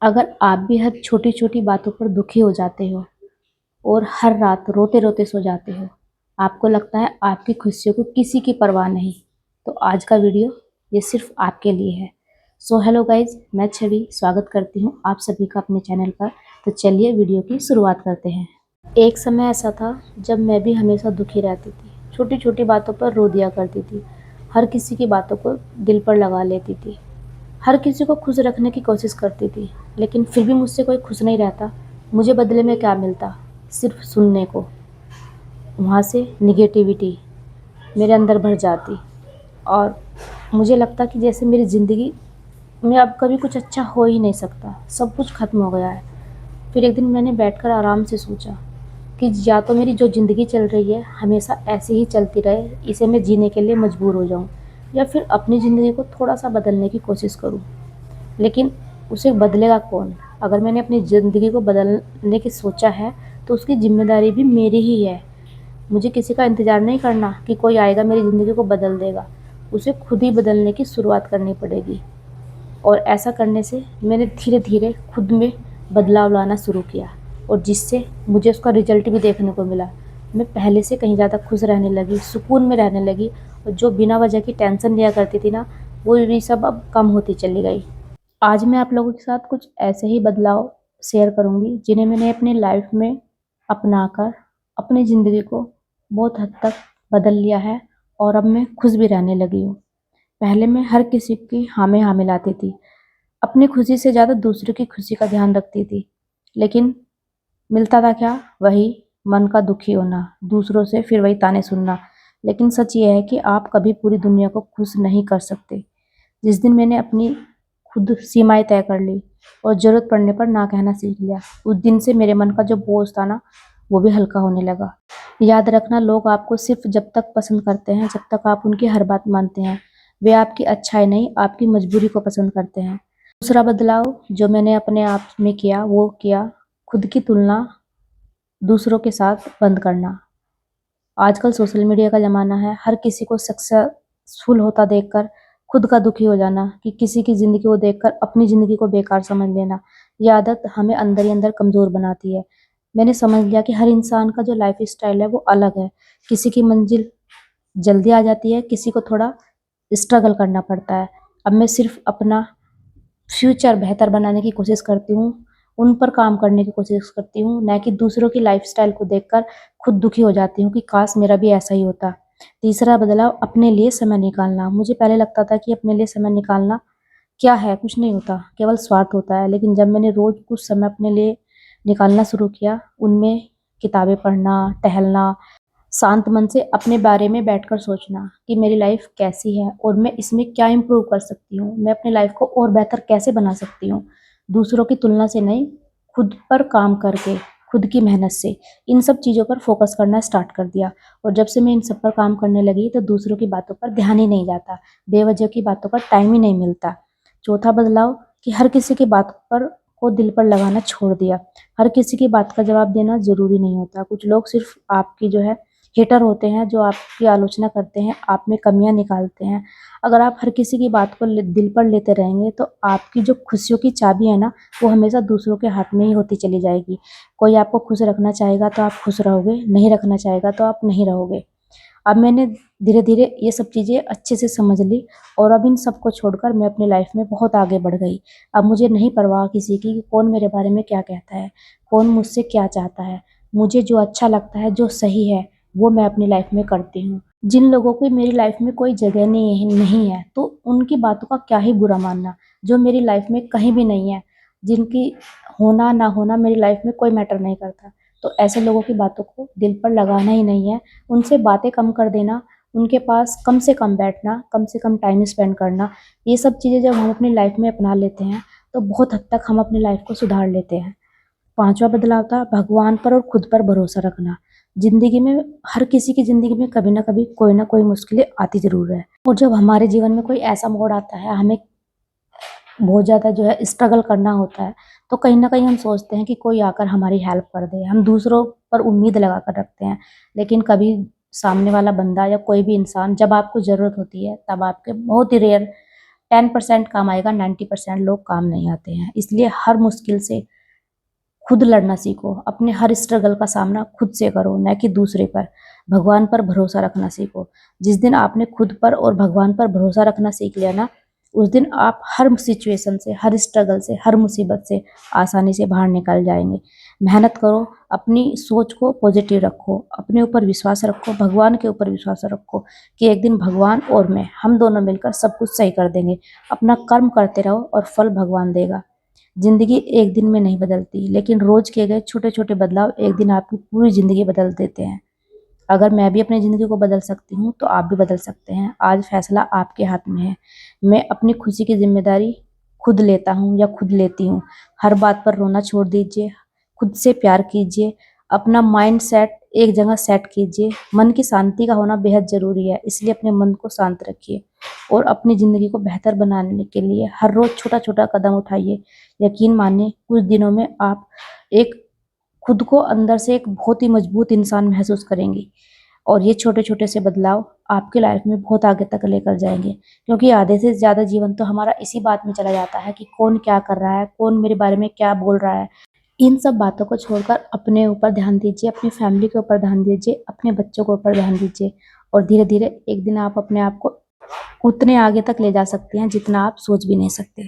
अगर आप भी हर छोटी-छोटी बातों पर दुखी हो जाते हो और हर रात रोते-रोते सो जाते हो, आपको लगता है आपकी खुशियों को किसी की परवाह नहीं, तो आज का वीडियो ये सिर्फ़ आपके लिए है। सो हेलो गाइज़, मैं छवि स्वागत करती हूँ आप सभी का अपने चैनल पर। तो चलिए वीडियो की शुरुआत करते हैं। एक समय ऐसा था जब मैं भी हमेशा दुखी रहती थी, छोटी-छोटी बातों पर रो दिया करती थी, हर किसी की बातों को दिल पर लगा लेती थी। हर किसी को खुश रखने की कोशिश करती थी, लेकिन फिर भी मुझसे कोई खुश नहीं रहता। मुझे बदले में क्या मिलता? सिर्फ सुनने को। वहाँ से निगेटिविटी मेरे अंदर भर जाती और मुझे लगता कि जैसे मेरी ज़िंदगी में अब कभी कुछ अच्छा हो ही नहीं सकता, सब कुछ ख़त्म हो गया है। फिर एक दिन मैंने बैठकर आराम से सोचा कि या तो मेरी जो ज़िंदगी चल रही है हमेशा ऐसे ही चलती रहे, इसे मैं जीने के लिए मजबूर हो जाऊँ, या फिर अपनी ज़िंदगी को थोड़ा-सा बदलने की कोशिश करूँ। लेकिन उसे बदलेगा कौन? अगर मैंने अपनी ज़िंदगी को बदलने की सोचा है, तो उसकी ज़िम्मेदारी भी मेरी ही है। मुझे किसी का इंतज़ार नहीं करना कि कोई आएगा मेरी ज़िंदगी को बदल देगा। उसे खुद ही बदलने की शुरुआत करनी पड़ेगी और ऐसा करने से मैंने धीरे-धीरे खुद में बदलाव लाना शुरू किया और जिससे मुझे उसका रिज़ल्ट भी देखने को मिला। मैं पहले से कहीं ज़्यादा खुश रहने लगी, सुकून में रहने लगी और जो बिना वजह की टेंशन लिया करती थी ना, वो भी सब अब कम होती चली गई। आज मैं आप लोगों के साथ कुछ ऐसे ही बदलाव शेयर करूँगी जिन्हें मैंने अपनी लाइफ में अपनाकर अपनी ज़िंदगी को बहुत हद तक बदल लिया है और अब मैं खुश भी रहने लगी हूँ। पहले मैं हर किसी की हाँ में हाँ मिलाती थी, अपनी खुशी से ज़्यादा दूसरों की खुशी का ध्यान रखती थी, लेकिन मिलता था क्या? वही मन का दुखी होना, दूसरों से फिर वही ताने सुनना। लेकिन सच ये है कि आप कभी पूरी दुनिया को खुश नहीं कर सकते। जिस दिन मैंने अपनी खुद सीमाएँ तय कर ली और ज़रूरत पड़ने पर ना कहना सीख लिया, उस दिन से मेरे मन का जो बोझ था ना, वो भी हल्का होने लगा। याद रखना, लोग आपको सिर्फ़ जब तक पसंद करते हैं, जब तक आप उनकी हर बात मानते हैं। वे आपकी अच्छाई नहीं, आपकी मजबूरी को पसंद करते हैं। दूसरा बदलाव जो मैंने अपने आप में किया, वो किया खुद की तुलना दूसरों के साथ बंद करना। आजकल सोशल मीडिया का ज़माना है, हर किसी को सक्सेसफुल होता देखकर खुद का दुखी हो जाना, कि किसी की ज़िंदगी को देखकर अपनी ज़िंदगी को बेकार समझ लेना, ये आदत हमें अंदर ही अंदर कमज़ोर बनाती है। मैंने समझ लिया कि हर इंसान का जो लाइफ़ स्टाइल है वो अलग है। किसी की मंज़िल जल्दी आ जाती है, किसी को थोड़ा स्ट्रगल करना पड़ता है। अब मैं सिर्फ़ अपना फ्यूचर बेहतर बनाने की कोशिश करती हूँ, उन पर काम करने की कोशिश करती हूँ, ना कि दूसरों की लाइफ़स्टाइल को देखकर खुद दुखी हो जाती हूँ कि काश मेरा भी ऐसा ही होता। तीसरा बदलाव, अपने लिए समय निकालना। मुझे पहले लगता था कि अपने लिए समय निकालना क्या है, कुछ नहीं होता, केवल स्वार्थ होता है। लेकिन जब मैंने रोज़ कुछ समय अपने लिए निकालना शुरू किया, उनमें किताबें पढ़ना, टहलना, शांत मन से अपने बारे में बैठकर सोचना कि मेरी लाइफ कैसी है और मैं इसमें क्या इम्प्रूव कर सकती हूँ, मैं अपनी लाइफ को और बेहतर कैसे बना सकती हूँ। दूसरों की तुलना से नहीं, खुद पर काम करके, खुद की मेहनत से इन सब चीज़ों पर फोकस करना स्टार्ट कर दिया। और जब से मैं इन सब पर काम करने लगी तो दूसरों की बातों पर ध्यान ही नहीं जाता, बेवजह की बातों पर टाइम ही नहीं मिलता। चौथा बदलाव, कि हर किसी की बात पर को दिल पर लगाना छोड़ दिया। हर किसी की बात का जवाब देना ज़रूरी नहीं होता। कुछ लोग सिर्फ आपकी जो है हेटर होते हैं, जो आपकी आलोचना करते हैं, आप में कमियाँ निकालते हैं। अगर आप हर किसी की बात को दिल पर लेते रहेंगे तो आपकी जो खुशियों की चाबी है ना, वो हमेशा दूसरों के हाथ में ही होती चली जाएगी। कोई आपको खुश रखना चाहेगा तो आप खुश रहोगे, नहीं रखना चाहेगा तो आप नहीं रहोगे। अब मैंने धीरे-धीरे ये सब चीज़ें अच्छे से समझ ली और अब इन सबको छोड़कर मैं अपनी लाइफ में बहुत आगे बढ़ गई। अब मुझे नहीं परवाह किसी की कि कौन मेरे बारे में क्या कहता है, कौन मुझसे क्या चाहता है। मुझे जो अच्छा लगता है, जो सही है, वो मैं अपनी लाइफ में करती हूँ। जिन लोगों की मेरी लाइफ में कोई जगह नहीं है, तो उनकी बातों का क्या ही बुरा मानना। जो मेरी लाइफ में कहीं भी नहीं है, जिनकी होना ना होना मेरी लाइफ में कोई मैटर नहीं करता, तो ऐसे लोगों की बातों को दिल पर लगाना ही नहीं है। उनसे बातें कम कर देना, उनके पास कम से कम बैठना, कम से कम टाइम स्पेंड करना, ये सब चीज़ें जब हम अपनी लाइफ में अपना लेते हैं, तो बहुत हद तक हम अपनी लाइफ को सुधार लेते हैं। पाँचवा बदलाव था भगवान पर और खुद पर भरोसा रखना। ज़िंदगी में हर किसी की ज़िंदगी में कभी न कभी कोई न कोई मुश्किलें आती ज़रूर है और जब हमारे जीवन में कोई ऐसा मोड़ आता है, हमें बहुत ज़्यादा जो है स्ट्रगल करना होता है, तो कहीं न कहीं हम सोचते हैं कि कोई आकर हमारी हेल्प कर दे। हम दूसरों पर उम्मीद लगा कर रखते हैं, लेकिन कभी सामने वाला बंदा या कोई भी इंसान जब आपको ज़रूरत होती है, तब आपके बहुत ही रेयर 10% काम आएगा, 90% लोग काम नहीं आते हैं। इसलिए हर मुश्किल से खुद लड़ना सीखो, अपने हर स्ट्रगल का सामना खुद से करो, न कि दूसरे पर। भगवान पर भरोसा रखना सीखो। जिस दिन आपने खुद पर और भगवान पर भरोसा रखना सीख लिया ना, उस दिन आप हर सिचुएशन से, हर स्ट्रगल से, हर मुसीबत से आसानी से बाहर निकल जाएंगे। मेहनत करो, अपनी सोच को पॉजिटिव रखो, अपने ऊपर विश्वास रखो, भगवान के ऊपर विश्वास रखो कि एक दिन भगवान और मैं, हम दोनों मिलकर सब कुछ सही कर देंगे। अपना कर्म करते रहो और फल भगवान देगा। जिंदगी एक दिन में नहीं बदलती, लेकिन रोज किए गए छोटे छोटे बदलाव एक दिन आपकी पूरी जिंदगी बदल देते हैं। अगर मैं भी अपनी ज़िंदगी को बदल सकती हूँ, तो आप भी बदल सकते हैं। आज फैसला आपके हाथ में है। मैं अपनी खुशी की ज़िम्मेदारी खुद लेता हूँ या खुद लेती हूँ। हर बात पर रोना छोड़ दीजिए, खुद से प्यार कीजिए, अपना माइंड सेट एक जगह सेट कीजिए। मन की शांति का होना बेहद ज़रूरी है, इसलिए अपने मन को शांत रखिए और अपनी ज़िंदगी को बेहतर बनाने के लिए हर रोज़ छोटा-छोटा कदम उठाइए। यकीन मानिए, कुछ दिनों में आप एक खुद को अंदर से एक बहुत ही मजबूत इंसान महसूस करेंगी और ये छोटे-छोटे से बदलाव आपकी लाइफ में बहुत आगे तक लेकर जाएँगे। क्योंकि आधे से ज़्यादा जीवन तो हमारा इसी बात में चला जाता है कि कौन क्या कर रहा है, कौन मेरे बारे में क्या बोल रहा है। इन सब बातों को छोड़कर अपने ऊपर ध्यान दीजिए, अपनी फैमिली के ऊपर ध्यान दीजिए, अपने बच्चों के ऊपर ध्यान दीजिए और धीरे-धीरे एक दिन आप अपने आप को उतने आगे तक ले जा सकती हैं जितना आप सोच भी नहीं सकते।